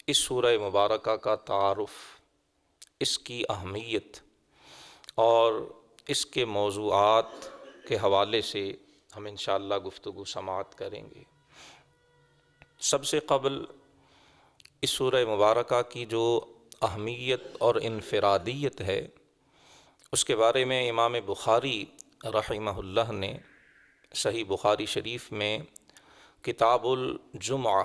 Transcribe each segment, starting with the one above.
اس سورہ مبارکہ کا تعارف، اس کی اہمیت اور اس کے موضوعات کے حوالے سے ہم انشاءاللہ گفتگو سماعت کریں گے۔ سب سے قبل اس سورہ مبارکہ کی جو اہمیت اور انفرادیت ہے اس کے بارے میں امام بخاری رحمہ اللہ نے صحیح بخاری شریف میں کتاب الجمعہ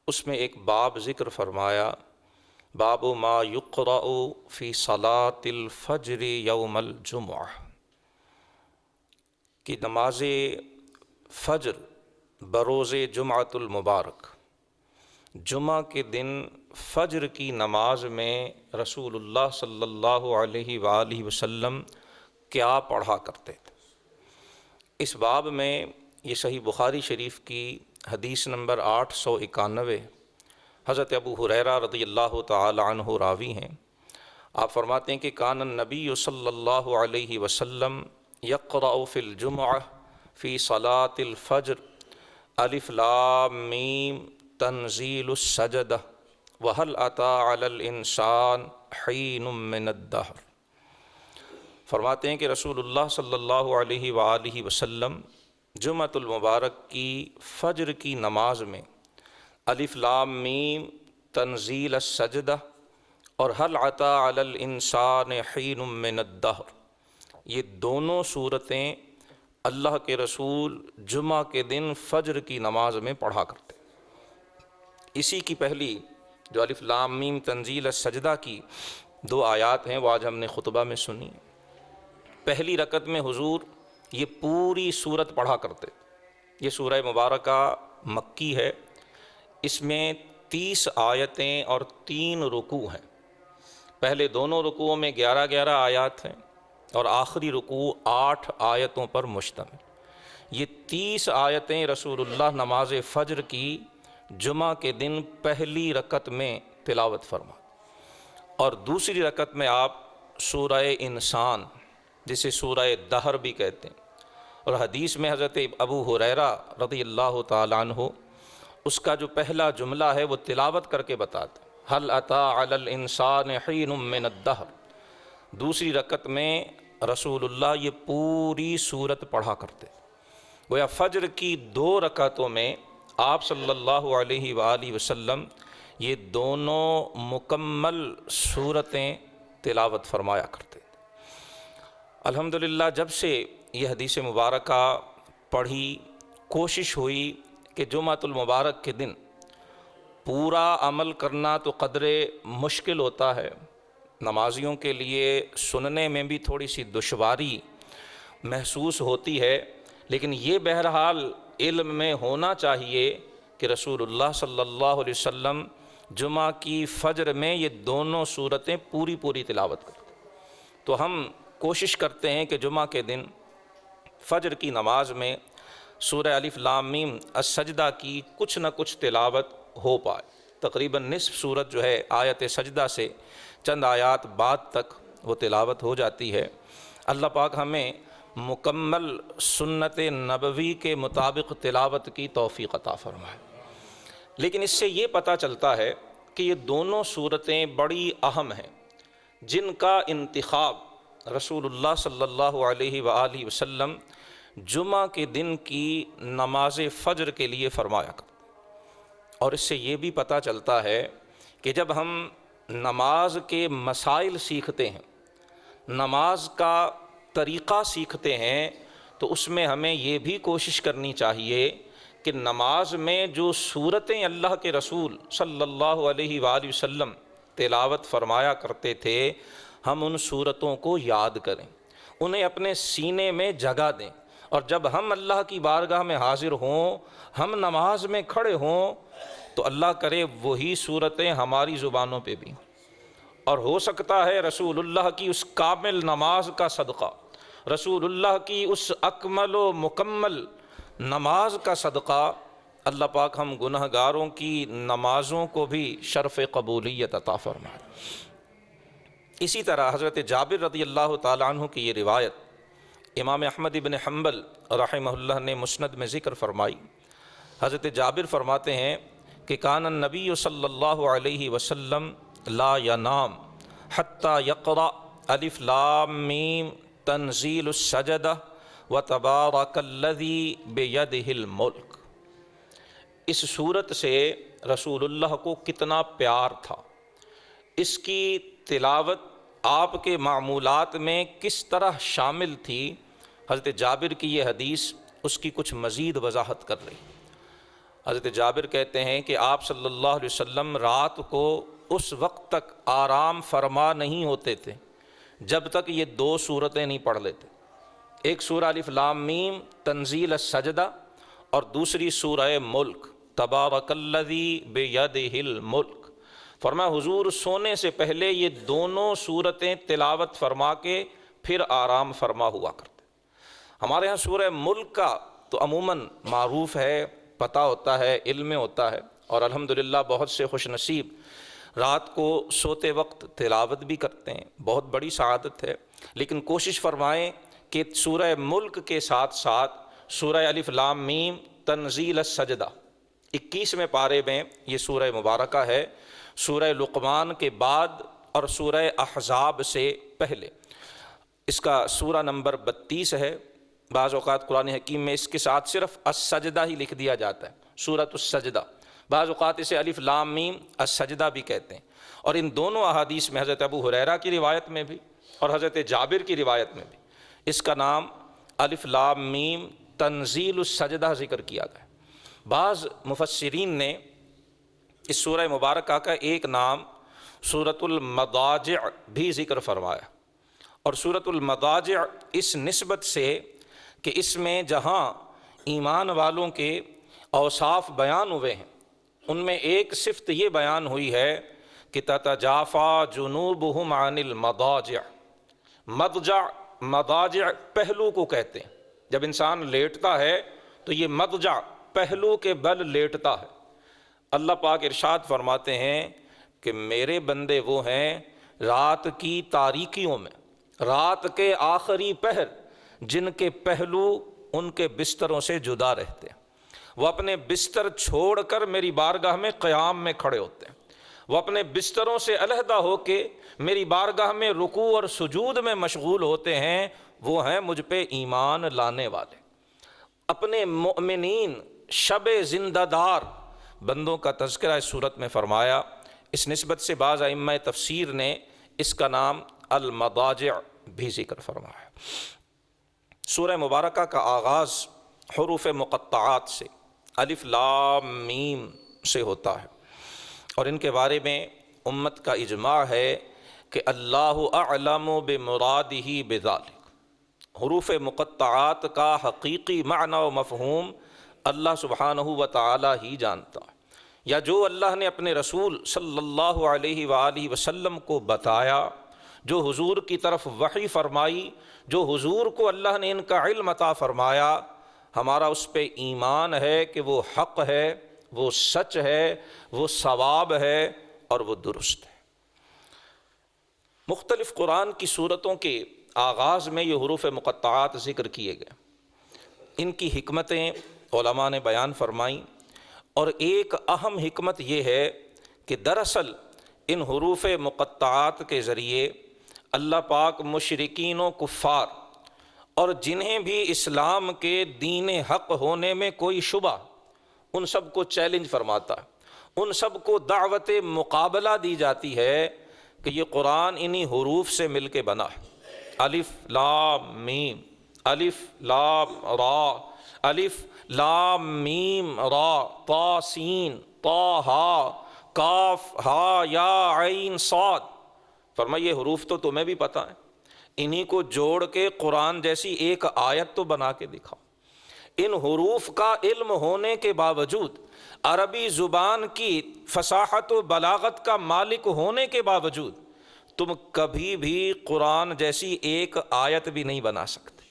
اس میں ایک باب ذکر فرمایا، باب ما یقرأ فی صلاۃ الفجر یوم الجمعہ، کہ نماز فجر بروز جمعۃ المبارک، جمعہ کے دن فجر کی نماز میں رسول اللہ صلی اللہ علیہ وآلہ وسلم کیا پڑھا کرتے تھے۔ اس باب میں یہ صحیح بخاری شریف کی حدیث نمبر 891، حضرت ابو ہریرہ رضی اللہ تعالی عنہ راوی ہیں۔ آپ فرماتے ہیں کہ کان النبی صلی اللہ علیہ وسلم یقرأ فی الجمعہ فی صلاۃ الفجر الف لام میم تنزیل السجدہ وہل اتی علی الانسان حین من الدہر۔ فرماتے ہیں کہ رسول اللہ صلی اللہ علیہ وآلہ وسلم جمعۃ المبارک کی فجر کی نماز میں الف لام میم تنزیل السجدہ اور هل اتی علی الانسان حین من الدہر، یہ دونوں صورتیں اللہ کے رسول جمعہ کے دن فجر کی نماز میں پڑھا کرتے۔ اسی کی پہلی جو الف لام میم تنزیل السجدہ کی 2 آیات ہیں وہ آج ہم نے خطبہ میں سنی۔ پہلی رکعت میں حضور یہ پوری سورت پڑھا کرتے۔ یہ سورہ مبارکہ مکی ہے، اس میں 30 آیتیں اور 3 رکوع ہیں۔ پہلے دونوں رکوعوں میں 11 آیات ہیں اور آخری رکوع 8 آیتوں پر مشتمل۔ یہ 30 آیتیں رسول اللہ نماز فجر کی جمعہ کے دن پہلی رکعت میں تلاوت فرما، اور دوسری رکعت میں آپ سورہ انسان جسے سورہ دہر بھی کہتے ہیں، اور حدیث میں حضرت ابو ہریرہ رضی اللہ تعالیٰ عنہ اس کا جو پہلا جملہ ہے وہ تلاوت کر کے بتاتے ہیں، هل اتی علی الانسان حین من الدہر۔ دوسری رکعت میں رسول اللہ یہ پوری سورت پڑھا کرتے۔ گویا فجر کی 2 رکعتوں میں آپ صلی اللہ علیہ وآلہ وسلم یہ دونوں مکمل سورتیں تلاوت فرمایا کرتے۔ الحمدللہ جب سے یہ حدیث مبارکہ پڑھی، کوشش ہوئی کہ جمعۃ المبارک کے دن پورا عمل کرنا تو قدر مشکل ہوتا ہے، نمازیوں کے لیے سننے میں بھی تھوڑی سی دشواری محسوس ہوتی ہے، لیکن یہ بہرحال علم میں ہونا چاہیے کہ رسول اللہ صلی اللہ علیہ وسلم جمعہ کی فجر میں یہ دونوں صورتیں پوری تلاوت کرتے۔ تو ہم کوشش کرتے ہیں کہ جمعہ کے دن فجر کی نماز میں سورہ الف لام میم السجدہ کی کچھ نہ کچھ تلاوت ہو پائے۔ تقریباً نصف سورت جو ہے آیت سجدہ سے چند آیات بعد تک وہ تلاوت ہو جاتی ہے۔ اللہ پاک ہمیں مکمل سنت نبوی کے مطابق تلاوت کی توفیق عطا فرمائے۔ لیکن اس سے یہ پتہ چلتا ہے کہ یہ دونوں صورتیں بڑی اہم ہیں جن کا انتخاب رسول اللہ صلی اللہ علیہ وآلہ وسلم جمعہ کے دن کی نماز فجر کے لیے فرمایا کرتے۔ اور اس سے یہ بھی پتہ چلتا ہے کہ جب ہم نماز کے مسائل سیکھتے ہیں، نماز کا طریقہ سیکھتے ہیں، تو اس میں ہمیں یہ بھی کوشش کرنی چاہیے کہ نماز میں جو صورتیں اللہ کے رسول صلی اللہ علیہ وآلہ وسلم تلاوت فرمایا کرتے تھے ہم ان صورتوں کو یاد کریں، انہیں اپنے سینے میں جگہ دیں، اور جب ہم اللہ کی بارگاہ میں حاضر ہوں، ہم نماز میں کھڑے ہوں، تو اللہ کرے وہی صورتیں ہماری زبانوں پہ بھی، اور ہو سکتا ہے رسول اللہ کی اس کامل نماز کا صدقہ، رسول اللہ کی اس اکمل و مکمل نماز کا صدقہ اللہ پاک ہم گنہگاروں کی نمازوں کو بھی شرف قبولیت عطا فرمائے۔ اسی طرح حضرت جابر رضی اللہ تعالیٰ عنہ کی یہ روایت امام احمد بن حنبل رحمہ اللہ نے مسند میں ذکر فرمائی۔ حضرت جابر فرماتے ہیں کہ کان النبی صلی اللہ علیہ وسلم لا ینام حتی یقرأ الف لام میم تنزیل السجدہ وتبارک الذی بیدہ الملک۔ اس صورت سے رسول اللہ کو کتنا پیار تھا، اس کی تلاوت آپ کے معمولات میں کس طرح شامل تھی۔ حضرت جابر کی یہ حدیث اس کی کچھ مزید وضاحت کر رہی۔ حضرت جابر کہتے ہیں کہ آپ صلی اللہ علیہ وسلم رات کو اس وقت تک آرام فرما نہیں ہوتے تھے جب تک یہ دو صورتیں نہیں پڑھ لیتے، ایک سورہ الف لام میم تنزیل السجدہ اور دوسری سورہ ملک تبارک الذی بیدہ الملک۔ فرمایا حضور سونے سے پہلے یہ دونوں صورتیں تلاوت فرما کے پھر آرام فرما ہوا کرتے۔ ہمارے ہاں سورہ ملک کا تو عموماً معروف ہے، پتہ ہوتا ہے، علم میں ہوتا ہے، اور الحمدللہ بہت سے خوش نصیب رات کو سوتے وقت تلاوت بھی کرتے ہیں، بہت بڑی سعادت ہے۔ لیکن کوشش فرمائیں کہ سورہ ملک کے ساتھ ساتھ سورہ الف لام میم تنزیل السجدہ 21ویں پارے میں یہ سورہ مبارکہ ہے، سورہ لقمان کے بعد اور سورہ احزاب سے پہلے۔ اس کا سورہ نمبر 32 ہے۔ بعض اوقات قرآن حکیم میں اس کے ساتھ صرف السجدہ ہی لکھ دیا جاتا ہے، سورۃ السجدہ، بعض اوقات اسے الف لام میم السجدہ بھی کہتے ہیں۔ اور ان دونوں احادیث میں حضرت ابو ہریرہ کی روایت میں بھی اور حضرت جابر کی روایت میں بھی اس کا نام الف لام میم تنزیل السجدہ ذکر کیا گیا۔ بعض مفسرین نے اس سورہ مبارکہ کا ایک نام سورۃ المضاجع بھی ذکر فرمایا، اور سورۃ المضاجع اس نسبت سے کہ اس میں جہاں ایمان والوں کے اوصاف بیان ہوئے ہیں ان میں ایک صفت یہ بیان ہوئی ہے کہ تتجافی جنوبہم عن المضاجع۔ مضاجع پہلو کو کہتے ہیں، جب انسان لیٹتا ہے تو یہ مضجع پہلو کے بل لیٹتا ہے۔ اللہ پاک ارشاد فرماتے ہیں کہ میرے بندے وہ ہیں رات کی تاریکیوں میں، رات کے آخری پہر، جن کے پہلو ان کے بستروں سے جدا رہتے ہیں۔ وہ اپنے بستر چھوڑ کر میری بارگاہ میں قیام میں کھڑے ہوتے ہیں، وہ اپنے بستروں سے علیحدہ ہو کے میری بارگاہ میں رکوع اور سجود میں مشغول ہوتے ہیں، وہ ہیں مجھ پہ ایمان لانے والے۔ اپنے مؤمنین شب زندہ دار بندوں کا تذکرہ اس صورت میں فرمایا۔ اس نسبت سے بعض ائمہ تفسیر نے اس کا نام المضاجع بھی ذکر فرمایا۔ سورہ مبارکہ کا آغاز حروف مقطعات سے الف لام میم سے ہوتا ہے، اور ان کے بارے میں امت کا اجماع ہے کہ اللہ اعلم بمرادہ بذلک۔ حروف مقطعات کا حقیقی معنی و مفہوم اللہ سبحانہ و تعالی ہی جانتا ہے، یا جو اللہ نے اپنے رسول صلی اللہ علیہ وآلہ وسلم کو بتایا، جو حضور کی طرف وحی فرمائی، جو حضور کو اللہ نے ان کا علم عطا فرمایا، ہمارا اس پہ ایمان ہے کہ وہ حق ہے، وہ سچ ہے، وہ صواب ہے اور وہ درست ہے۔ مختلف قرآن کی صورتوں کے آغاز میں یہ حروف مقطعات ذکر کیے گئے، ان کی حکمتیں علماء نے بیان فرمائیں، اور ایک اہم حکمت یہ ہے کہ دراصل ان حروف مقطعات کے ذریعے اللہ پاک مشرکین و کفار اور جنہیں بھی اسلام کے دین حق ہونے میں کوئی شبہ، ان سب کو چیلنج فرماتا ہے، ان سب کو دعوت مقابلہ دی جاتی ہے کہ یہ قرآن انہی حروف سے مل کے بنا ہے۔ الف لام میم، الف لام را، الف لام میم را، طا سین، طا ہا، کاف ہا یا عین صاد۔ فرمائیے حروف تو تمہیں بھی پتہ ہے، انہی کو جوڑ کے قرآن جیسی ایک آیت تو بنا کے دکھاؤ۔ ان حروف کا علم ہونے کے باوجود، عربی زبان کی فصاحت و بلاغت کا مالک ہونے کے باوجود، تم کبھی بھی قرآن جیسی ایک آیت بھی نہیں بنا سکتے۔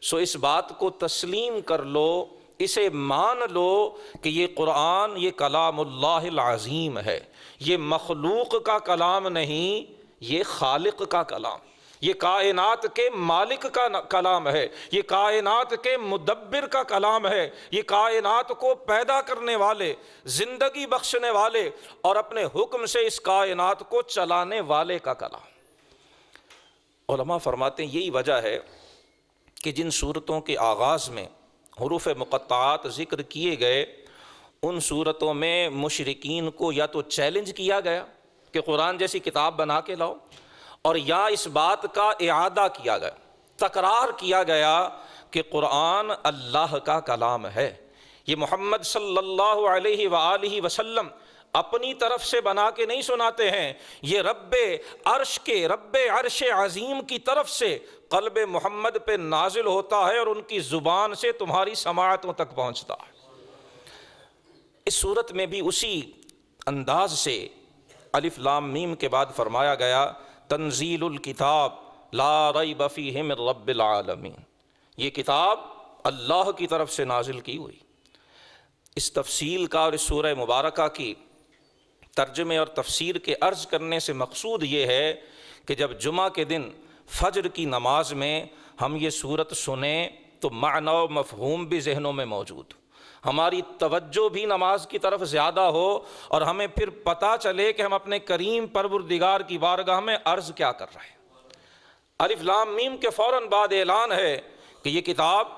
سو اس بات کو تسلیم کر لو، اسے مان لو کہ یہ قرآن یہ کلام اللہ العظیم ہے، یہ مخلوق کا کلام نہیں، یہ خالق کا کلام، یہ کائنات کے مالک کا کلام ہے، یہ کائنات کے مدبر کا کلام ہے، یہ کائنات کو پیدا کرنے والے، زندگی بخشنے والے اور اپنے حکم سے اس کائنات کو چلانے والے کا کلام۔ علماء فرماتے ہیں یہی وجہ ہے کہ جن صورتوں کے آغاز میں حروف مقطعات ذکر کیے گئے، ان صورتوں میں مشرکین کو یا تو چیلنج کیا گیا کہ قرآن جیسی کتاب بنا کے لاؤ، اور یا اس بات کا اعادہ کیا گیا، تکرار کیا گیا کہ قرآن اللہ کا کلام ہے، یہ محمد صلی اللہ علیہ وآلہ وسلم اپنی طرف سے بنا کے نہیں سناتے ہیں، یہ رب عرش عظیم کی طرف سے قلب محمد پہ نازل ہوتا ہے اور ان کی زبان سے تمہاری سماعتوں تک پہنچتا ہے۔ اس صورت میں بھی اسی انداز سے الف لام میم کے بعد فرمایا گیا تنزیل الکتاب لا ریب فیہ من رب العالمین، یہ کتاب اللہ کی طرف سے نازل کی ہوئی۔ اس تفصیل کا اور اس سورہ مبارکہ کی ترجمے اور تفسیر کے عرض کرنے سے مقصود یہ ہے کہ جب جمعہ کے دن فجر کی نماز میں ہم یہ سورت سنیں تو معنی و مفہوم بھی ذہنوں میں موجود، ہماری توجہ بھی نماز کی طرف زیادہ ہو اور ہمیں پھر پتہ چلے کہ ہم اپنے کریم پروردگار کی بارگاہ میں عرض کیا کر رہے ہیں۔ الف لام میم کے فوراً بعد اعلان ہے کہ یہ کتاب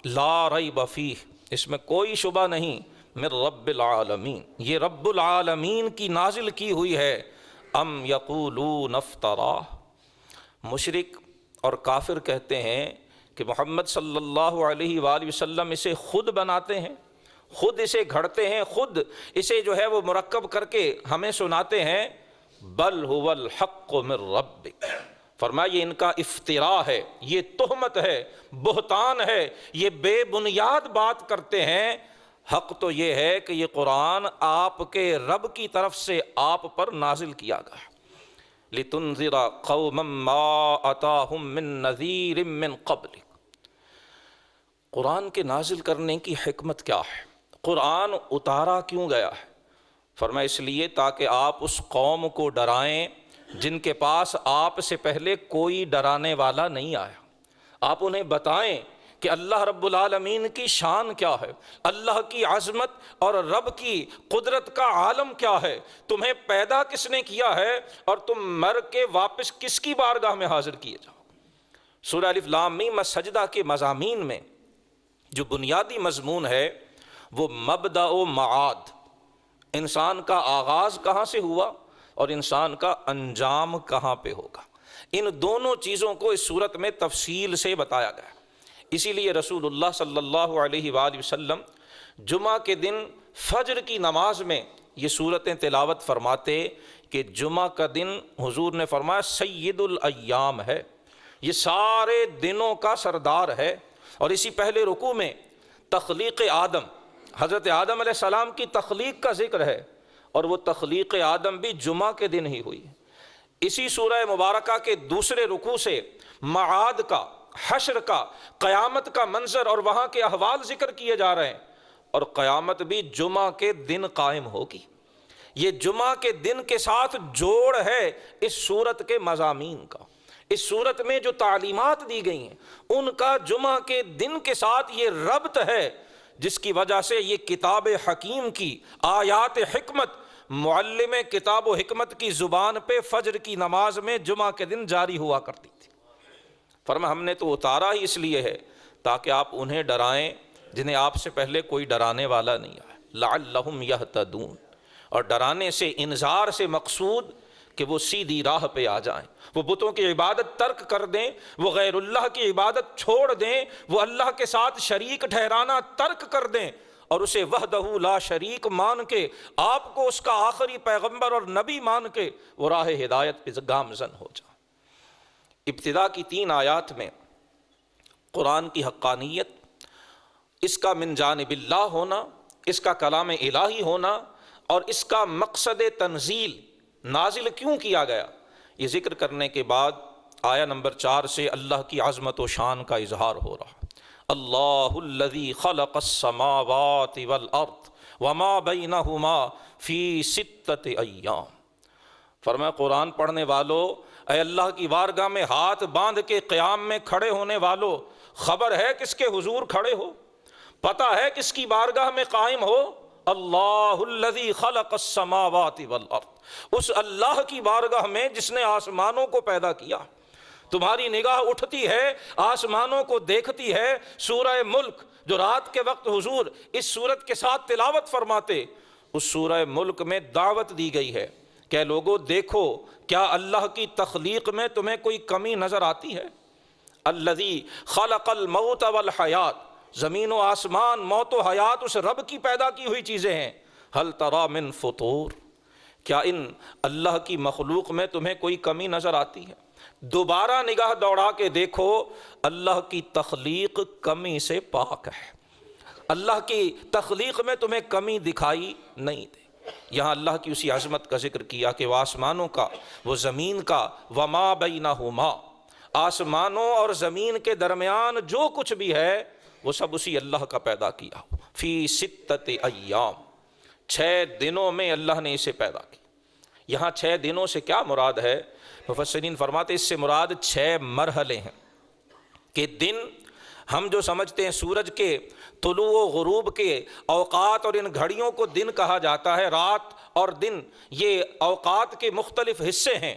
لا ریب فیہ، اس میں کوئی شبہ نہیں، من رب العالمین، یہ رب العالمین کی نازل کی ہوئی ہے۔ ام یقولون افتراہ، مشرک اور کافر کہتے ہیں کہ محمد صلی اللہ علیہ وآلہ وسلم اسے خود بناتے ہیں، خود اسے گھڑتے ہیں، خود اسے جو ہے وہ مرکب کر کے ہمیں سناتے ہیں۔ بل هو الحق من ربک، فرمایا یہ ان کا افتراء ہے، یہ تہمت ہے، بہتان ہے، یہ بے بنیاد بات کرتے ہیں۔ حق تو یہ ہے کہ یہ قرآن آپ کے رب کی طرف سے آپ پر نازل کیا گیا۔ لِتُنذِرَ قَوْمًا مَّا أَتَاهُم مِّن نَّذِيرٍ مِّن قَبْلِكَ، قرآن کے نازل کرنے کی حکمت کیا ہے؟ قرآن اتارا کیوں گیا ہے؟ فرمایا اس لیے تاکہ آپ اس قوم کو ڈرائیں جن کے پاس آپ سے پہلے کوئی ڈرانے والا نہیں آیا۔ آپ انہیں بتائیں کہ اللہ رب العالمین کی شان کیا ہے، اللہ کی عظمت اور رب کی قدرت کا عالم کیا ہے، تمہیں پیدا کس نے کیا ہے اور تم مر کے واپس کس کی بارگاہ میں حاضر کیے جاؤ۔ سورہ الف لام میم سجدہ کے مضامین میں جو بنیادی مضمون ہے وہ مبدأ و معاد، انسان کا آغاز کہاں سے ہوا اور انسان کا انجام کہاں پہ ہوگا، ان دونوں چیزوں کو اس صورت میں تفصیل سے بتایا گیا۔ اسی لیے رسول اللہ صلی اللہ علیہ وآلہ وسلم جمعہ کے دن فجر کی نماز میں یہ صورتیں تلاوت فرماتے کہ جمعہ کا دن حضور نے فرمایا سید الایام ہے، یہ سارے دنوں کا سردار ہے۔ اور اسی پہلے رکوع میں تخلیق آدم، حضرت آدم علیہ السلام کی تخلیق کا ذکر ہے، اور وہ تخلیق آدم بھی جمعہ کے دن ہی ہوئی۔ اسی سورہ مبارکہ کے دوسرے رکوع سے معاد کا، حشر کا، قیامت کا منظر اور وہاں کے احوال ذکر کیے جا رہے ہیں، اور قیامت بھی جمعہ کے دن قائم ہوگی۔ یہ جمعہ کے دن کے ساتھ جوڑ ہے اس سورت کے مضامین کا، اس سورت میں جو تعلیمات دی گئی ہیں ان کا جمعہ کے دن کے ساتھ یہ ربط ہے، جس کی وجہ سے یہ کتاب حکیم کی آیات حکمت معلم کتاب و حکمت کی زبان پہ فجر کی نماز میں جمعہ کے دن جاری ہوا کرتی تھی۔ فرمایا ہم نے تو اتارا ہی اس لیے ہے تاکہ آپ انہیں ڈرائیں جنہیں آپ سے پہلے کوئی ڈرانے والا نہیں آیا، لعلہم یہتدون، اور ڈرانے سے، انذار سے مقصود کہ وہ سیدھی راہ پہ آ جائیں، وہ بتوں کی عبادت ترک کر دیں، وہ غیر اللہ کی عبادت چھوڑ دیں، وہ اللہ کے ساتھ شریک ٹھہرانا ترک کر دیں اور اسے وحدہ لا شریک مان کے، آپ کو اس کا آخری پیغمبر اور نبی مان کے وہ راہ ہدایت پہ گامزن ہو جائیں۔ ابتدا کی 3 آیات میں قرآن کی حقانیت، اس کا من جانب اللہ ہونا، اس کا کلام الہی ہونا اور اس کا مقصد تنزیل، نازل کیوں کیا گیا، یہ ذکر کرنے کے بعد آیہ نمبر 4 سے اللہ کی عظمت و شان کا اظہار ہو رہا۔ اللہ الذی خلق السماوات والارض وما بینہما فی 6 ایام، فرمایا قرآن پڑھنے والو، اے اللہ کی بارگاہ میں ہاتھ باندھ کے قیام میں کھڑے ہونے والو، خبر ہے کس کے حضور کھڑے ہو، پتہ ہے کس کی بارگاہ میں قائم ہو؟ اللہ الذی خلق السماوات والارض، اس اللہ کی بارگاہ میں جس نے آسمانوں کو پیدا کیا۔ تمہاری نگاہ اٹھتی ہے، آسمانوں کو دیکھتی ہے۔ سورہ ملک جو رات کے وقت حضور اس سورت کے ساتھ تلاوت فرماتے، اس سورہ ملک میں دعوت دی گئی ہے کہ لوگوں دیکھو، کیا اللہ کی تخلیق میں تمہیں کوئی کمی نظر آتی ہے؟ الذی خلق الموت والحیات، زمین و آسمان، موت و حیات اس رب کی پیدا کی ہوئی چیزیں ہیں۔ ہل تری من فطور، کیا ان اللہ کی مخلوق میں تمہیں کوئی کمی نظر آتی ہے؟ دوبارہ نگاہ دوڑا کے دیکھو، اللہ کی تخلیق کمی سے پاک ہے، اللہ کی تخلیق میں تمہیں کمی دکھائی نہیں دے۔ یہاں اللہ کی اسی عظمت کا ذکر کیا کہ وہ آسمانوں کا، وہ زمین کا، وما بینہما، آسمانوں اور زمین کے درمیان جو کچھ بھی ہے وہ سب اسی اللہ کا پیدا کیا، فی ستۃ ایام، 6 دنوں میں اللہ نے اسے پیدا کیا۔ یہاں 6 دنوں سے کیا مراد ہے؟ مفسرین فرماتے اس سے مراد 6 مرحلے ہیں، کہ دن ہم جو سمجھتے ہیں سورج کے طلوع و غروب کے اوقات اور ان گھڑیوں کو دن کہا جاتا ہے، رات اور دن یہ اوقات کے مختلف حصے ہیں۔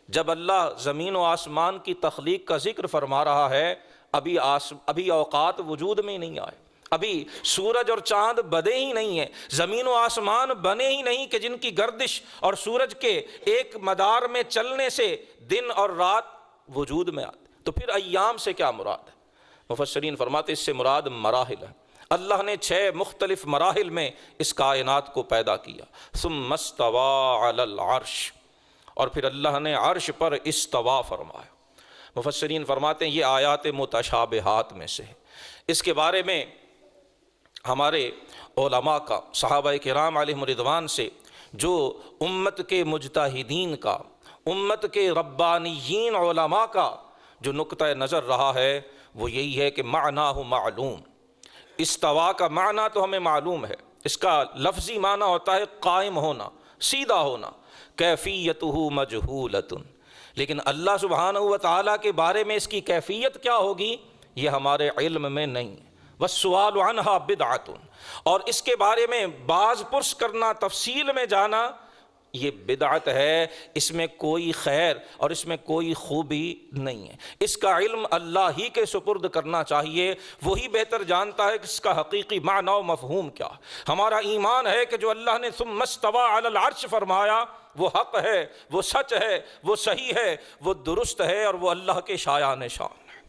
جب اللہ زمین و آسمان کی تخلیق کا ذکر فرما رہا ہے، ابھی اوقات وجود میں نہیں آئے، ابھی سورج اور چاند بنے ہی نہیں ہیں، زمین و آسمان بنے ہی نہیں کہ جن کی گردش اور سورج کے ایک مدار میں چلنے سے دن اور رات وجود میں آتے۔ تو پھر ایام سے کیا مراد ہے؟ مفسرین فرماتے اس سے مراد مراحل ہے۔ اللہ نے 6 مختلف مراحل میں اس کائنات کو پیدا کیا۔ ثم استوى علی العرش، اور پھر اللہ نے عرش پر استوا فرمایا۔ مفسرین فرماتے ہیں یہ آیات متشابہات میں سے ہے۔ اس کے بارے میں ہمارے علماء کا، صحابہ کرام علیہم رضوان سے، جو امت کے مجتہدین کا، امت کے ربانیین علماء کا جو نقطہ نظر رہا ہے وہ یہی ہے کہ معناہ معلوم، استوا کا معنی تو ہمیں معلوم ہے، اس کا لفظی معنی ہوتا ہے قائم ہونا، سیدھا ہونا، کیفیتہ مجہولۃ، لیکن اللہ سبحانہ و تعالیٰ کے بارے میں اس کی کیفیت کیا ہوگی یہ ہمارے علم میں نہیں ہے۔ والسؤال عنہا بدعۃ، اور اس کے بارے میں باز پرس کرنا، تفصیل میں جانا، یہ بدعت ہے، اس میں کوئی خیر اور اس میں کوئی خوبی نہیں ہے۔ اس کا علم اللہ ہی کے سپرد کرنا چاہیے، وہی بہتر جانتا ہے کہ اس کا حقیقی معنی و مفہوم کیا۔ ہمارا ایمان ہے کہ جو اللہ نے ثم استوى علی العرش فرمایا وہ حق ہے، وہ سچ ہے، وہ صحیح ہے، وہ درست ہے، اور وہ اللہ کے شایان شان ہے۔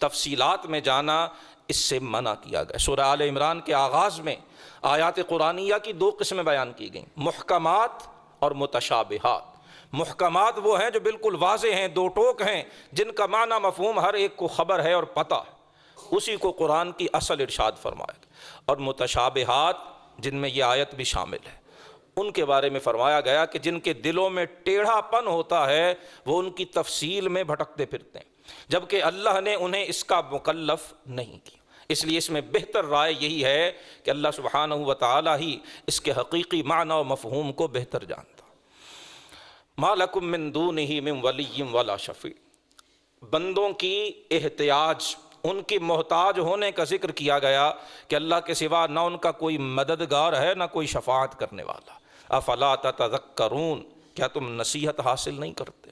تفصیلات میں جانا اس سے منع کیا گیا۔ سورہ آل عمران کے آغاز میں آیات قرآنیہ کی 2 قسمیں بیان کی گئیں، محکمات اور متشابہات۔ محکمات وہ ہیں جو بالکل واضح ہیں، 2 ٹوک ہیں، جن کا معنی مفہوم ہر ایک کو خبر ہے اور پتہ ہے، اسی کو قرآن کی اصل ارشاد فرمایا گیا۔ اور متشابہات جن میں یہ آیت بھی شامل ہے، ان کے بارے میں فرمایا گیا کہ جن کے دلوں میں ٹیڑھا پن ہوتا ہے وہ ان کی تفصیل میں بھٹکتے پھرتے ہیں، جبکہ اللہ نے انہیں اس کا مکلف نہیں کیا۔ اس لیے اس میں بہتر رائے یہی ہے کہ اللہ سبحانہ و تعالیٰ ہی اس کے حقیقی معنی و مفہوم کو بہتر جانتا۔ ما لکم من دونہ من ولی ولا شفیع، بندوں کی احتیاج، ان کی محتاج ہونے کا ذکر کیا گیا کہ اللہ کے سوا نہ ان کا کوئی مددگار ہے نہ کوئی شفاعت کرنے والا۔ افلا تتذکرون، کیا تم نصیحت حاصل نہیں کرتے؟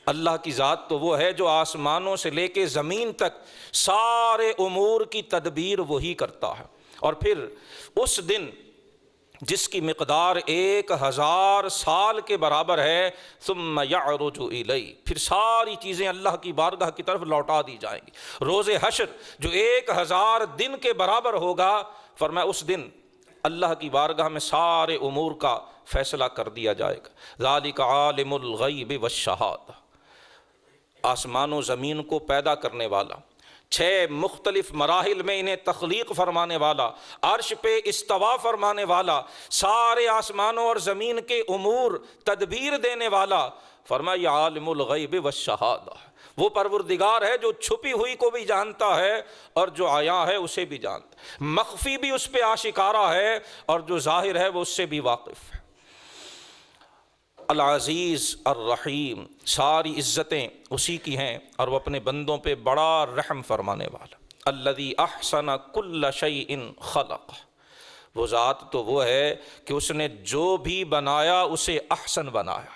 اللہ کی ذات تو وہ ہے جو آسمانوں سے لے کے زمین تک سارے امور کی تدبیر وہی کرتا ہے، اور پھر اس دن جس کی مقدار 1000 سال کے برابر ہے، ثم یعرج الیہ، پھر ساری چیزیں اللہ کی بارگاہ کی طرف لوٹا دی جائیں گی۔ روز حشر جو 1000 دن کے برابر ہوگا، فرمایا اس دن اللہ کی بارگاہ میں سارے امور کا فیصلہ کر دیا جائے گا۔ ذالک عالم الغیب والشہادہ، آسمان و زمین کو پیدا کرنے والا، 6 مختلف مراحل میں انہیں تخلیق فرمانے والا، عرش پہ استوا فرمانے والا، سارے آسمانوں اور زمین کے امور تدبیر دینے والا، فرمایا عالم الغیب والشہادہ، وہ پروردگار ہے جو چھپی ہوئی کو بھی جانتا ہے اور جو عیاں ہے اسے بھی جانتا ہے، مخفی بھی اس پہ آشکارا ہے اور جو ظاہر ہے وہ اس سے بھی واقف ہے۔ العزیز الرحیم، ساری عزتیں اسی کی ہیں اور وہ اپنے بندوں پہ بڑا رحم فرمانے والا۔ الذی احسن کل شیء خلق، وہ ذات تو وہ ہے کہ اس نے جو بھی بنایا اسے احسن بنایا۔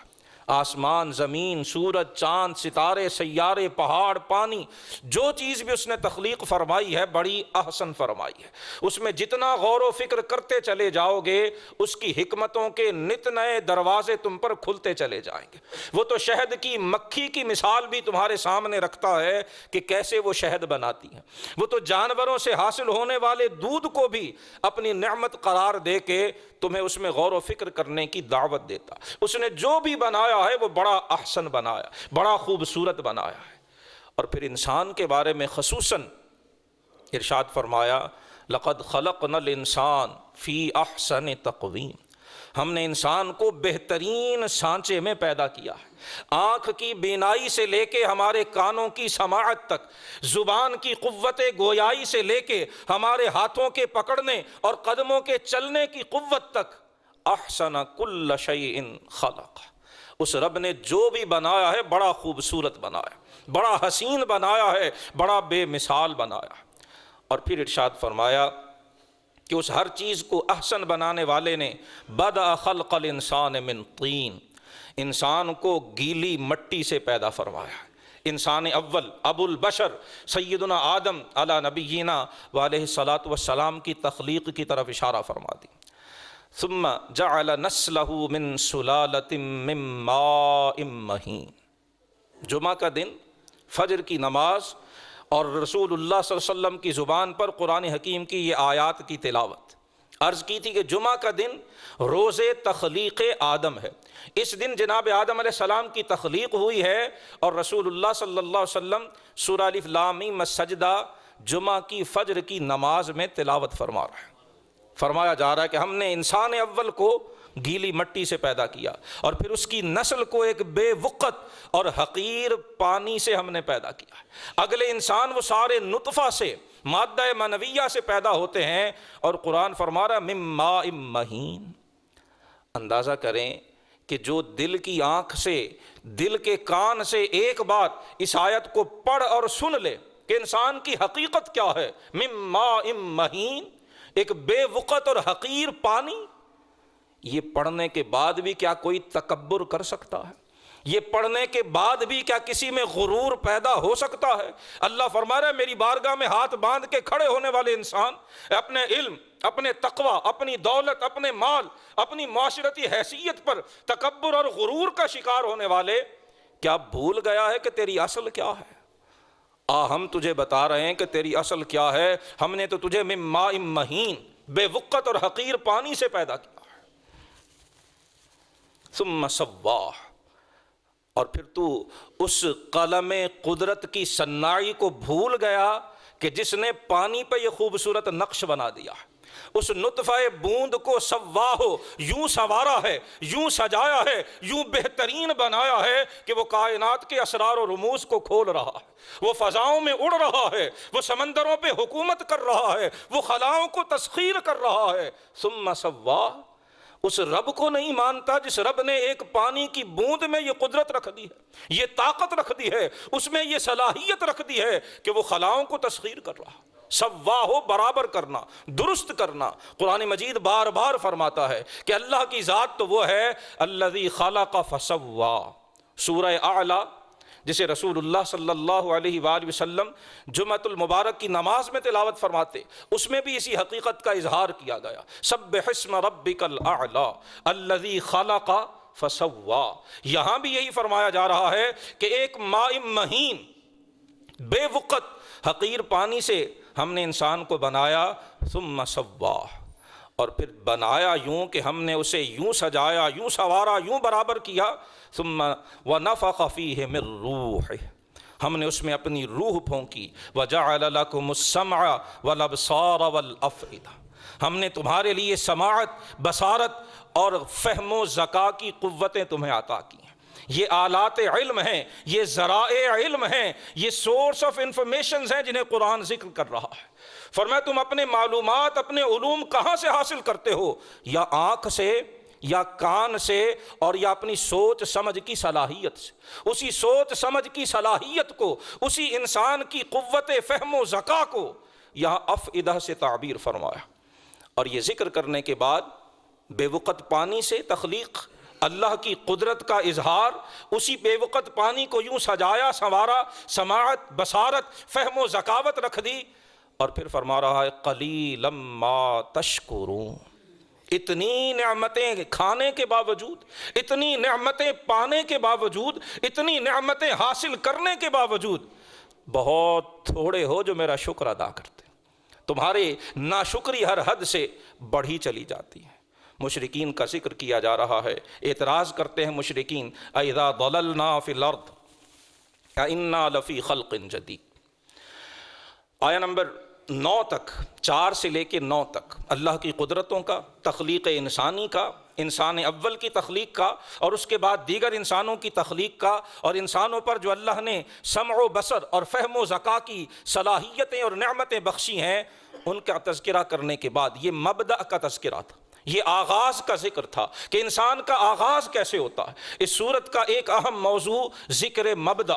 آسمان، زمین، سورج، چاند، ستارے، سیارے، پہاڑ، پانی، جو چیز بھی اس نے تخلیق فرمائی ہے بڑی احسن فرمائی ہے۔ اس میں جتنا غور و فکر کرتے چلے جاؤ گے اس کی حکمتوں کے نت نئے دروازے تم پر کھلتے چلے جائیں گے۔ وہ تو شہد کی مکھی کی مثال بھی تمہارے سامنے رکھتا ہے کہ کیسے وہ شہد بناتی ہیں۔ وہ تو جانوروں سے حاصل ہونے والے دودھ کو بھی اپنی نعمت قرار دے کے تمہیں اس میں غور و فکر کرنے کی دعوت دیتا۔ اس نے جو بھی بنایا ہے وہ بڑا احسن بنایا، بڑا خوبصورت بنایا ہے۔ اور پھر انسان کے بارے میں خصوصاً ارشاد فرمایا لقد خلقنا الانسان فی احسن تقویم، ہم نے انسان کو بہترین سانچے میں پیدا کیا ہے۔ آنکھ کی بینائی سے لے کے ہمارے کانوں کی سماعت تک، زبان کی قوت گویائی سے لے کے ہمارے ہاتھوں کے پکڑنے اور قدموں کے چلنے کی قوت تک، احسن کل شیء خلق، اس رب نے جو بھی بنایا ہے بڑا خوبصورت بنایا، بڑا حسین بنایا ہے، بڑا بے مثال بنایا۔ اور پھر ارشاد فرمایا کہ اس ہر چیز کو احسن بنانے والے نے بدأ خلق الانسان من طین، انسان کو گیلی مٹی سے پیدا فرمایا۔ انسان اول ابو البشر سیدنا آدم علی نبینا وعلیہ الصلاۃ والسلام کی تخلیق کی طرف اشارہ فرما دی۔ ثم جعل نسلہ من سلالۃ من ماء مہین، جمعہ کا دن فجر کی نماز اور رسول اللہ صلی اللہ علیہ وسلم کی زبان پر قرآن حکیم کی یہ آیات کی تلاوت۔ عرض کی تھی کہ جمعہ کا دن روز تخلیق آدم ہے، اس دن جناب آدم علیہ السلام کی تخلیق ہوئی ہے، اور رسول اللہ صلی اللہ علیہ وسلم سورہ الف لام میم السجدہ جمعہ کی فجر کی نماز میں تلاوت فرما رہا ہے۔ فرمایا جا رہا ہے کہ ہم نے انسان اول کو گیلی مٹی سے پیدا کیا، اور پھر اس کی نسل کو ایک بے وقت اور حقیر پانی سے ہم نے پیدا کیا۔ اگلے انسان وہ سارے نطفہ سے، مادہ منویہ سے پیدا ہوتے ہیں، اور قرآن فرما رہا من ماء مہین۔ اندازہ کریں کہ جو دل کی آنکھ سے، دل کے کان سے ایک بات اس آیت کو پڑھ اور سن لے کہ انسان کی حقیقت کیا ہے، من ماء مہین، ایک بے وقت اور حقیر پانی، یہ پڑھنے کے بعد بھی کیا کوئی تکبر کر سکتا ہے؟ یہ پڑھنے کے بعد بھی کیا کسی میں غرور پیدا ہو سکتا ہے؟ اللہ فرما رہا ہے میری بارگاہ میں ہاتھ باندھ کے کھڑے ہونے والے انسان اپنے علم، اپنے تقوی، اپنی دولت، اپنے مال، اپنی معاشرتی حیثیت پر تکبر اور غرور کا شکار ہونے والے، کیا بھول گیا ہے کہ تیری اصل کیا ہے؟ ہم تجھے بتا رہے ہیں کہ تیری اصل کیا ہے۔ ہم نے تو تجھے من ماء مہین، بے وقت اور حقیر پانی سے پیدا کیا ہے۔ ثم سواہ، اور پھر تو اس قلم قدرت کی صناعی کو بھول گیا کہ جس نے پانی پہ یہ خوبصورت نقش بنا دیا ہے، اس نطفہ بوند کو سواہ، یوں سنوارا ہے، یوں سجایا ہے، یوں بہترین بنایا ہے کہ وہ کائنات کے اسرار و رموز کو کھول رہا ہے، وہ فضاؤں میں اڑ رہا ہے، وہ سمندروں پہ حکومت کر رہا ہے، وہ خلاؤں کو تسخیر کر رہا ہے۔ ثم سواہ، اس رب کو نہیں مانتا جس رب نے ایک پانی کی بوند میں یہ قدرت رکھ دی ہے، یہ طاقت رکھ دی ہے، اس میں یہ صلاحیت رکھ دی ہے کہ وہ خلاؤں کو تسخیر کر رہا ہے۔ سواہ، برابر کرنا، درست کرنا۔ قرآن مجید بار بار فرماتا ہے کہ اللہ کی ذات تو وہ ہے الذی خلق فسوا۔ سورہ اعلیٰ جسے رسول اللہ صلی اللہ علیہ وآلہ وسلم جمعۃ المبارک کی نماز میں تلاوت فرماتے، اس میں بھی اسی حقیقت کا اظہار کیا گیا۔ سبح اسم ربک الاعلی الذی خلق فسوا۔ یہاں بھی یہی فرمایا جا رہا ہے کہ ایک ماء مہین، بے وقت حقیر پانی سے ہم نے انسان کو بنایا۔ ثم سواہ، اور پھر بنایا یوں کہ ہم نے اسے یوں سجایا، یوں سنوارا، یوں برابر کیا۔ ثم ونفخ فیہ من روحہ، ہم نے اس میں اپنی روح پھونکی۔ وجعل لکم السمع والابصار والافئدہ، ہم نے تمہارے لیے سماعت، بصارت اور فہم و ذکا کی قوتیں تمہیں عطا کی ہیں۔ یہ آلات علم ہیں، یہ ذرائع علم ہیں، یہ سورس آف انفارمیشنز ہیں جنہیں قرآن ذکر کر رہا ہے۔ فرمایا تم اپنے معلومات، اپنے علوم کہاں سے حاصل کرتے ہو؟ یا آنکھ سے، یا کان سے اور یا اپنی سوچ سمجھ کی صلاحیت سے، اسی سوچ سمجھ کی صلاحیت کو، اسی انسان کی قوت فہم و ذکا کو یہاں افئدہ سے تعبیر فرمایا۔ اور یہ ذکر کرنے کے بعد بے وقت پانی سے تخلیق، اللہ کی قدرت کا اظہار، اسی بے وقت پانی کو یوں سجایا سنوارا، سماعت، بصارت، فہم و ذکاوت رکھ دی، اور پھر فرما رہا ہے قلیلا ما تشکرون۔ اتنی نعمتیں کھانے کے باوجود، اتنی نعمتیں پانے کے باوجود، اتنی نعمتیں حاصل کرنے کے باوجود بہت تھوڑے ہو جو میرا شکر ادا کرتے، تمہارے ناشکری ہر حد سے بڑھی چلی جاتی ہے۔ مشرکین کا ذکر کیا جا رہا ہے، اعتراض کرتے ہیں مشرکین، اذا ضللنا فی الارض انا لفی خلق جدید۔ آیا نمبر 9 تک، 4 سے لے کے 9 تک اللہ کی قدرتوں کا، تخلیق انسانی کا، انسان اول کی تخلیق کا، اور اس کے بعد دیگر انسانوں کی تخلیق کا، اور انسانوں پر جو اللہ نے سمع و بصر اور فہم و ذکا کی صلاحیتیں اور نعمتیں بخشی ہیں، ان کا تذکرہ کرنے کے بعد یہ مبدأ کا تذکرہ تھا، یہ آغاز کا ذکر تھا کہ انسان کا آغاز کیسے ہوتا ہے۔ اس سورت کا ایک اہم موضوع ذکر مبدأ،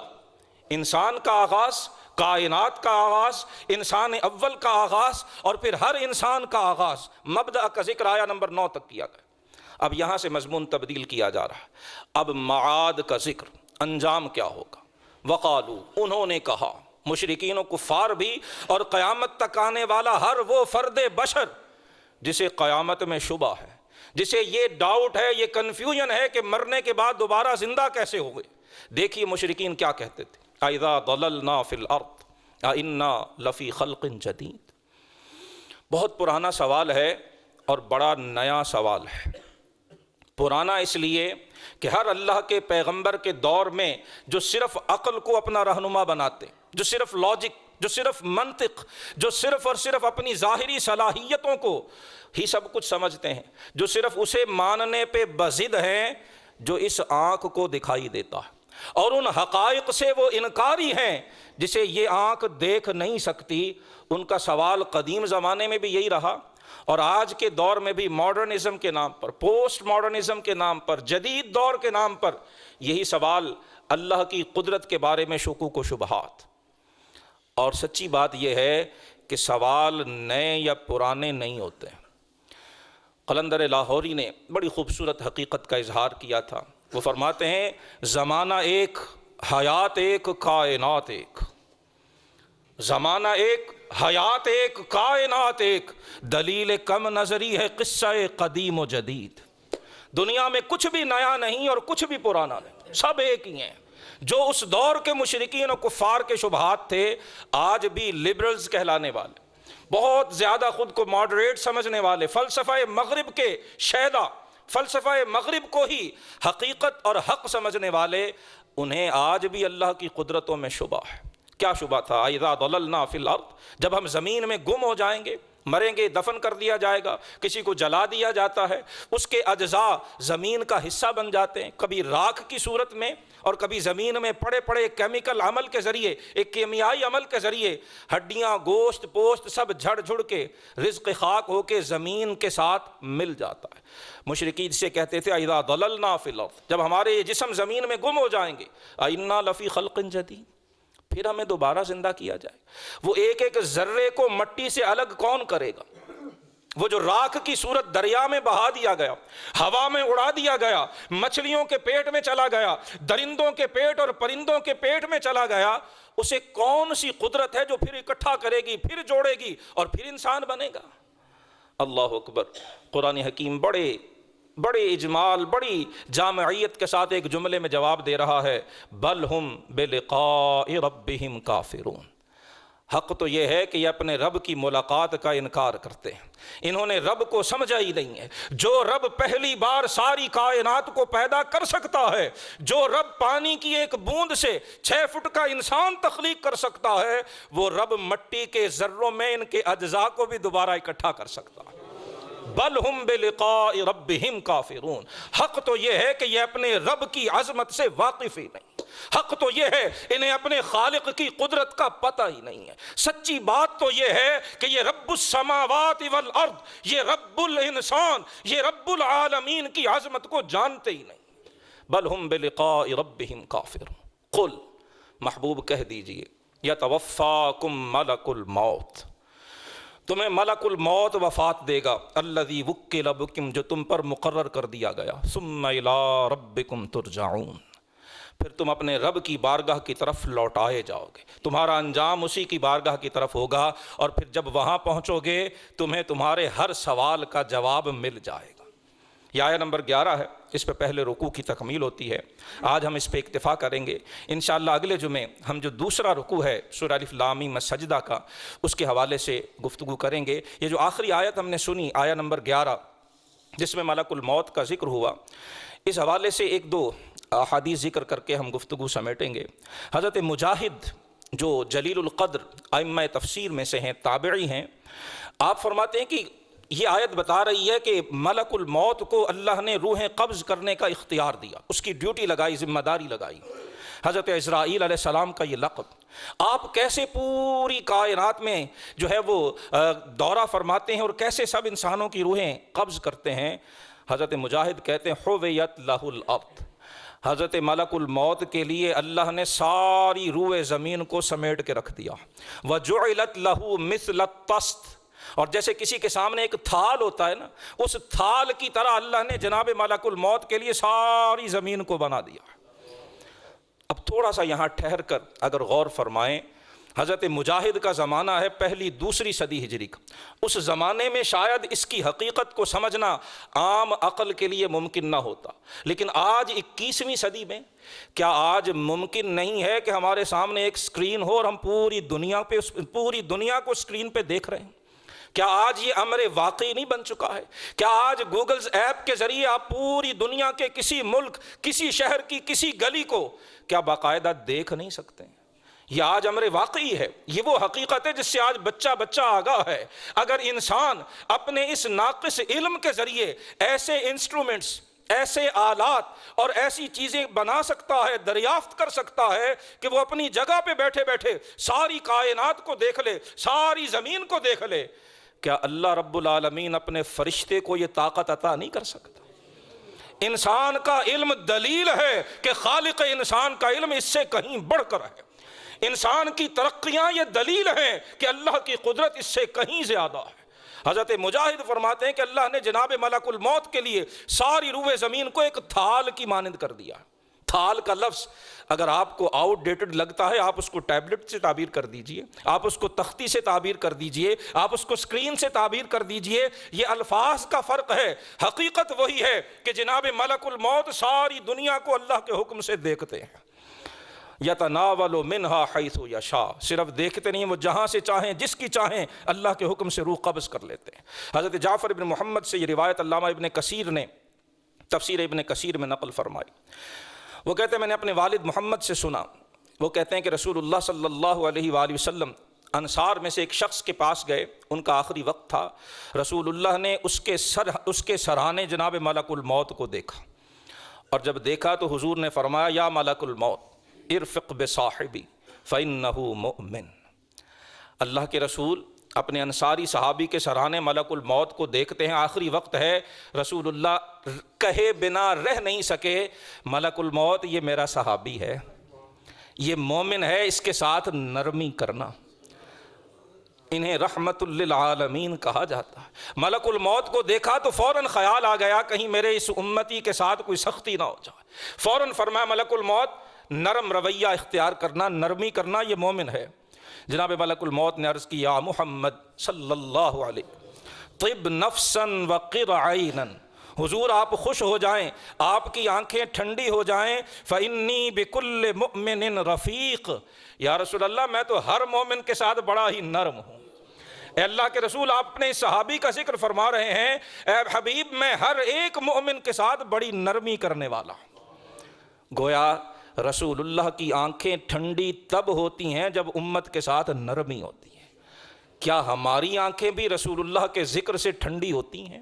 انسان کا آغاز، کائنات کا آغاز، انسان اول کا آغاز، اور پھر ہر انسان کا آغاز، مبدأ کا ذکر آیا نمبر 9 تک کیا گیا۔ اب یہاں سے مضمون تبدیل کیا جا رہا ہے، اب معاد کا ذکر، انجام کیا ہوگا۔ وقالو، انہوں نے کہا، مشرکین و کفار بھی، اور قیامت تک آنے والا ہر وہ فرد بشر جسے قیامت میں شبہ ہے، جسے یہ ڈاؤٹ ہے، یہ کنفیوژن ہے کہ مرنے کے بعد دوبارہ زندہ کیسے ہو گئے۔ دیکھیے مشرکین کیا کہتے تھے، اذا ضللنا فی الارض انا لفی خلق جدید۔ بہت پرانا سوال ہے اور بڑا نیا سوال ہے۔ پرانا اس لیے کہ ہر اللہ کے پیغمبر کے دور میں جو صرف عقل کو اپنا رہنما بناتے، جو صرف لاجک، جو صرف منطق، جو صرف اور صرف اپنی ظاہری صلاحیتوں کو ہی سب کچھ سمجھتے ہیں، جو صرف اسے ماننے پہ بضد ہیں جو اس آنکھ کو دکھائی دیتا ہے، اور ان حقائق سے وہ انکاری ہیں جسے یہ آنکھ دیکھ نہیں سکتی، ان کا سوال قدیم زمانے میں بھی یہی رہا، اور آج کے دور میں بھی ماڈرنزم کے نام پر، پوسٹ ماڈرنزم کے نام پر، جدید دور کے نام پر یہی سوال اللہ کی قدرت کے بارے میں شکوک و شبہات۔ اور سچی بات یہ ہے کہ سوال نئے یا پرانے نہیں ہوتے۔ قلندر لاہوری نے بڑی خوبصورت حقیقت کا اظہار کیا تھا، وہ فرماتے ہیں زمانہ ایک، حیات ایک، کائنات ایک۔ زمانہ ایک، حیات ایک، کائنات ایک، دلیل کم نظری ہے قصہ قدیم و جدید۔ دنیا میں کچھ بھی نیا نہیں اور کچھ بھی پرانا نہیں، سب ایک ہی ہیں۔ جو اس دور کے مشرکین و کفار کے شبہات تھے، آج بھی لبرلز کہلانے والے، بہت زیادہ خود کو ماڈریٹ سمجھنے والے، فلسفہ مغرب کے شیدا، فلسفہ مغرب کو ہی حقیقت اور حق سمجھنے والے، انہیں آج بھی اللہ کی قدرتوں میں شبہ ہے۔ کیا شبہ تھا؟ اذا ضللنا فی الارض، جب ہم زمین میں گم ہو جائیں گے، مریں گے، دفن کر دیا جائے گا، کسی کو جلا دیا جاتا ہے، اس کے اجزاء زمین کا حصہ بن جاتے ہیں، کبھی راکھ کی صورت میں اور کبھی زمین میں پڑے پڑے کیمیکل عمل کے ذریعے، ایک کیمیائی عمل کے ذریعے ہڈیاں، گوشت، پوست سب جھڑ جھڑ کے رزق خاک ہو کے زمین کے ساتھ مل جاتا ہے۔ مشرکین سے کہتے تھے اذا ضللنا فی الارض، جب ہمارے جسم زمین میں گم ہو جائیں گے، انا لفی خلق جدید، پھر ہمیں دوبارہ زندہ کیا جائے۔ وہ ایک ایک ذرے کو مٹی سے الگ کون کرے گا؟ وہ جو راکھ کی صورت دریا میں بہا دیا گیا، ہوا میں اڑا دیا گیا، مچھلیوں کے پیٹ میں چلا گیا، درندوں کے پیٹ اور پرندوں کے پیٹ میں چلا گیا، اسے کون سی قدرت ہے جو پھر اکٹھا کرے گی، پھر جوڑے گی اور پھر انسان بنے گا؟ اللہ اکبر۔ قرآن حکیم بڑے اجمال، بڑی جامعیت کے ساتھ ایک جملے میں جواب دے رہا ہے، بل ہم بلقاء ربہم کافرون۔ حق تو یہ ہے کہ یہ اپنے رب کی ملاقات کا انکار کرتے ہیں، انہوں نے رب کو سمجھا ہی نہیں ہے۔ جو رب پہلی بار ساری کائنات کو پیدا کر سکتا ہے، جو رب پانی کی ایک بوند سے 6 فٹ کا انسان تخلیق کر سکتا ہے، وہ رب مٹی کے ذروں میں ان کے اجزاء کو بھی دوبارہ اکٹھا کر سکتا ہے۔ بل ہم بلقاء ربہم کافرون۔ حق تو یہ ہے کہ یہ اپنے رب کی عظمت سے واقف ہی نہیں، حق تو یہ ہے انہیں اپنے خالق کی قدرت کا پتہ ہی نہیں ہے۔ سچی بات تو یہ ہے کہ یہ رب السماوات والارض، یہ رب الانسان، یہ رب العالمین کی عظمت کو جانتے ہی نہیں۔ بل ہم بلقاء ربہم کافرون۔ قل، محبوب کہہ دیجئے، یتوفاکم ملک الموت، تمہیں ملک الموت وفات دے گا، الذی وکل بکم، جو تم پر مقرر کر دیا گیا، ثم الی ربکم ترجعون، پھر تم اپنے رب کی بارگاہ کی طرف لوٹائے جاؤ گے، تمہارا انجام اسی کی بارگاہ کی طرف ہوگا، اور پھر جب وہاں پہنچو گے تمہیں تمہارے ہر سوال کا جواب مل جائے گا۔ یہ آیہ نمبر 11 ہے، اس پہ پہلے رکوع کی تکمیل ہوتی ہے۔ آج ہم اس پہ اکتفا کریں گے، انشاءاللہ اگلے جمعے ہم جو دوسرا رکوع ہے سورہ الف لام میم السجدہ کا، اس کے حوالے سے گفتگو کریں گے۔ یہ جو آخری آیت ہم نے سنی، آیہ نمبر 11، جس میں ملک الموت کا ذکر ہوا، اس حوالے سے ایک دو احادیث ذکر کر کے ہم گفتگو سمیٹیں گے۔ حضرت مجاہد جو جلیل القدر ائمہ تفسیر میں سے ہیں، تابعی ہیں، آپ فرماتے ہیں کہ یہ آیت بتا رہی ہے کہ ملک الموت کو اللہ نے روحیں قبض کرنے کا اختیار دیا، اس کی ڈیوٹی لگائی، ذمہ داری لگائی۔ حضرت عزرائیل علیہ السلام کا یہ لقب، آپ کیسے پوری کائنات میں جو ہے وہ دورہ فرماتے ہیں اور کیسے سب انسانوں کی روحیں قبض کرتے ہیں؟ حضرت مجاہد کہتے ہیں حویت لہ الارض، حضرت ملک الموت کے لیے اللہ نے ساری روح زمین کو سمیٹ کے رکھ دیا۔ وجعلت لہ مثل الطست، اور جیسے کسی کے سامنے ایک تھال ہوتا ہے نا، اس تھال کی طرح اللہ نے جناب ملک الموت کے لیے ساری زمین کو بنا دیا۔ اب تھوڑا سا یہاں ٹھہر کر اگر غور فرمائیں، حضرت مجاہد کا زمانہ ہے پہلی دوسری صدی ہجری کا، اس زمانے میں شاید اس کی حقیقت کو سمجھنا عام عقل کے لیے ممکن نہ ہوتا، لیکن آج 21ویں صدی میں کیا آج ممکن نہیں ہے کہ ہمارے سامنے ایک سکرین ہو اور ہم پوری دنیا کو سکرین پہ دیکھ رہے ہیں؟ کیا آج یہ امر واقعی نہیں بن چکا ہے؟ کیا آج گوگلز ایپ کے ذریعے آپ پوری دنیا کے کسی ملک، کسی شہر کی کسی گلی کو کیا باقاعدہ دیکھ نہیں سکتے ہیں؟ یہ آج امر واقعی ہے، یہ وہ حقیقت ہے جس سے آج بچہ آگاہ ہے۔ اگر انسان اپنے اس ناقص علم کے ذریعے ایسے انسٹرومنٹس، ایسے آلات اور ایسی چیزیں بنا سکتا ہے، دریافت کر سکتا ہے کہ وہ اپنی جگہ پہ بیٹھے بیٹھے ساری کائنات کو دیکھ لے، ساری زمین کو دیکھ لے، کیا اللہ رب العالمین اپنے فرشتے کو یہ طاقت عطا نہیں کر سکتا؟ انسان کا علم دلیل ہے کہ خالق انسان کا علم اس سے کہیں بڑھ کر ہے۔ انسان کی ترقیاں یہ دلیل ہیں کہ اللہ کی قدرت اس سے کہیں زیادہ ہے۔ حضرت مجاہد فرماتے ہیں کہ اللہ نے جناب ملک الموت کے لیے ساری روح زمین کو ایک تھال کی مانند کر دیا۔ تھال کا لفظ اگر آپ کو آؤٹ ڈیٹڈ لگتا ہے، آپ اس کو ٹیبلٹ سے تعبیر کر دیجئے، آپ اس کو تختی سے تعبیر کر دیجئے، آپ اس کو سکرین سے تعبیر کر دیجئے، یہ الفاظ کا فرق ہے، حقیقت وہی ہے کہ جناب ملک الموت ساری دنیا کو اللہ کے حکم سے دیکھتے ہیں۔ یتناول منہا حیث یشاء، صرف دیکھتے نہیں، وہ جہاں سے چاہیں، جس کی چاہیں، اللہ کے حکم سے روح قبض کر لیتے ہیں۔ حضرت جعفر ابن محمد سے یہ روایت علامہ ابن کثیر نے تفسیر ابن کثیر میں نقل فرمائی۔ وہ کہتے ہیں میں نے اپنے والد محمد سے سنا، وہ کہتے ہیں کہ رسول اللہ صلی اللہ علیہ وآلہ وسلم انصار میں سے ایک شخص کے پاس گئے، ان کا آخری وقت تھا، رسول اللہ نے اس کے سرہانے جناب ملک الموت کو دیکھا، اور جب دیکھا تو حضور نے فرمایا یا ملک الموت ارفق بصاحبی فإنہ مؤمن۔ اللہ کے رسول اپنے انصاری صحابی کے سرہانے ملک الموت کو دیکھتے ہیں، آخری وقت ہے، رسول اللہ کہے بنا رہ نہیں سکے، ملک الموت یہ میرا صحابی ہے، یہ مومن ہے، اس کے ساتھ نرمی کرنا۔ انہیں رحمت للعالمین کہا جاتا ہے۔ ملک الموت کو دیکھا تو فوراً خیال آ گیا کہیں میرے اس امتی کے ساتھ کوئی سختی نہ ہو جائے، فوراً فرمایا ملک الموت نرم رویہ اختیار کرنا، نرمی کرنا، یہ مومن ہے۔ جناب ملک الموت نے عرض کی یا محمد صلی اللہ علیہ طب نفسا وقر عینا، حضور آپ خوش ہو جائیں، آپ کی آنکھیں ٹھنڈی ہو جائیں، فإنی بکل مؤمن رفیق، یا رسول اللہ میں تو ہر مومن کے ساتھ بڑا ہی نرم ہوں۔ اے اللہ کے رسول آپ اپنے صحابی کا ذکر فرما رہے ہیں، اے حبیب میں ہر ایک مومن کے ساتھ بڑی نرمی کرنے والا ہوں۔ گویا رسول اللہ کی آنکھیں ٹھنڈی تب ہوتی ہیں جب امت کے ساتھ نرمی ہوتی ہے۔ کیا ہماری آنکھیں بھی رسول اللہ کے ذکر سے ٹھنڈی ہوتی ہیں؟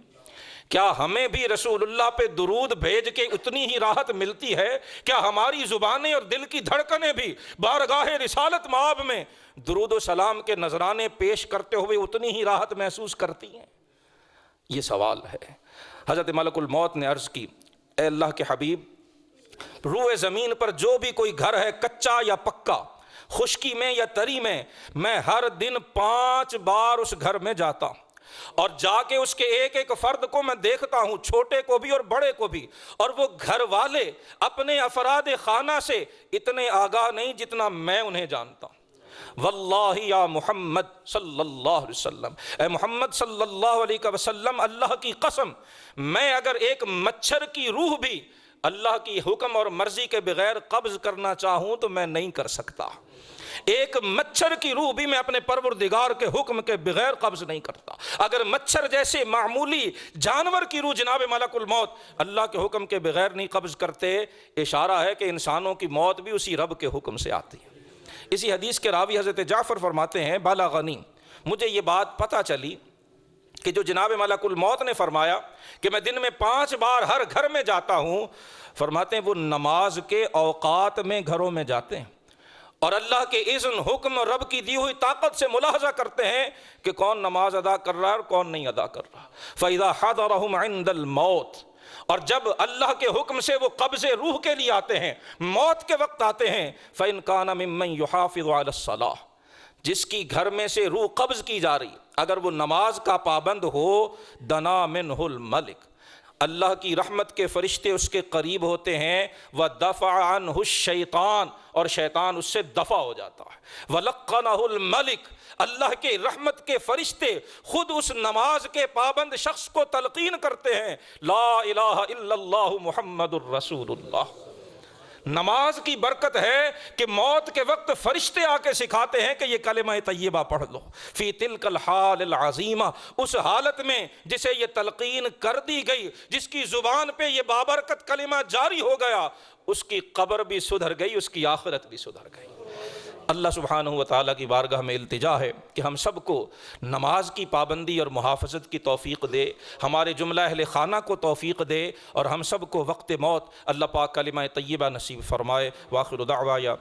کیا ہمیں بھی رسول اللہ پہ درود بھیج کے اتنی ہی راحت ملتی ہے؟ کیا ہماری زبانیں اور دل کی دھڑکنیں بھی بارگاہ رسالت مآب میں درود و سلام کے نذرانے پیش کرتے ہوئے اتنی ہی راحت محسوس کرتی ہیں؟ یہ سوال ہے۔ حضرت ملک الموت نے عرض کی، اے اللہ کے حبیب، روئے زمین پر جو بھی کوئی گھر ہے، کچا یا پکا، خشکی میں یا تری میں ہر دن 5 بار اس گھر میں جاتا ہوں، اور جا کے اس کے ایک ایک فرد کو میں دیکھتا ہوں، چھوٹے کو بھی اور بڑے کو بھی، اور وہ گھر والے اپنے افراد خانہ سے اتنے آگاہ نہیں جتنا میں انہیں جانتا ہوں۔ واللہ یا محمد صلی اللہ علیہ وسلم، اے محمد صلی اللہ علیہ وسلم، اللہ کی قسم، میں اگر ایک مچھر کی روح بھی اللہ کی حکم اور مرضی کے بغیر قبض کرنا چاہوں تو میں نہیں کر سکتا۔ ایک مچھر کی روح بھی میں اپنے پروردگار کے حکم کے بغیر قبض نہیں کرتا۔ اگر مچھر جیسے معمولی جانور کی روح جناب ملک الموت اللہ کے حکم کے بغیر نہیں قبض کرتے، اشارہ ہے کہ انسانوں کی موت بھی اسی رب کے حکم سے آتی ہے۔ اسی حدیث کے راوی حضرت جعفر فرماتے ہیں، بلغنی، مجھے یہ بات پتہ چلی کہ جو جناب ملک الموت نے فرمایا کہ میں دن میں 5 بار ہر گھر میں جاتا ہوں، فرماتے ہیں وہ نماز کے اوقات میں گھروں میں جاتے ہیں، اور اللہ کے اذن، حکم، رب کی دی ہوئی طاقت سے ملاحظہ کرتے ہیں کہ کون نماز ادا کر رہا ہے اور کون نہیں ادا کر رہا۔ فَإِذَا حَضَرَهُمْ عِنْدَ الْمَوْتِ، اور جب اللہ کے حکم سے وہ قبض روح کے لیے آتے ہیں، موت کے وقت آتے ہیں، فَإِنْ كَانَ مِمَّنْ يُحَافِظُ عَلَى الصَّلَاةِ، جس کی گھر میں سے روح قبض کی جا رہی، اگر وہ نماز کا پابند ہو، دنا منہ الملک، اللہ کی رحمت کے فرشتے اس کے قریب ہوتے ہیں، وَدَفَعَ عَنْهُ الشَّيْطَانُ، اور شیطان اس سے دفع ہو جاتا ہے، وَلَقَّنَهُ الْمَلِكُ، اللہ کے رحمت کے فرشتے خود اس نماز کے پابند شخص کو تلقین کرتے ہیں، لا الہ الا اللہ محمد الرسول اللہ۔ نماز کی برکت ہے کہ موت کے وقت فرشتے آ کے سکھاتے ہیں کہ یہ کلمہ طیبہ پڑھ لو، فی تلک الحال العظیمہ، اس حالت میں جسے یہ تلقین کر دی گئی، جس کی زبان پہ یہ بابرکت کلمہ جاری ہو گیا، اس کی قبر بھی سدھر گئی، اس کی آخرت بھی سدھر گئی۔ اللہ سبحانہ و تعالیٰ کی بارگاہ میں التجا ہے کہ ہم سب کو نماز کی پابندی اور محافظت کی توفیق دے، ہمارے جملہ اہل خانہ کو توفیق دے، اور ہم سب کو وقت موت اللہ پاک کلمہ طیبہ نصیب فرمائے۔ وآخر دعوایا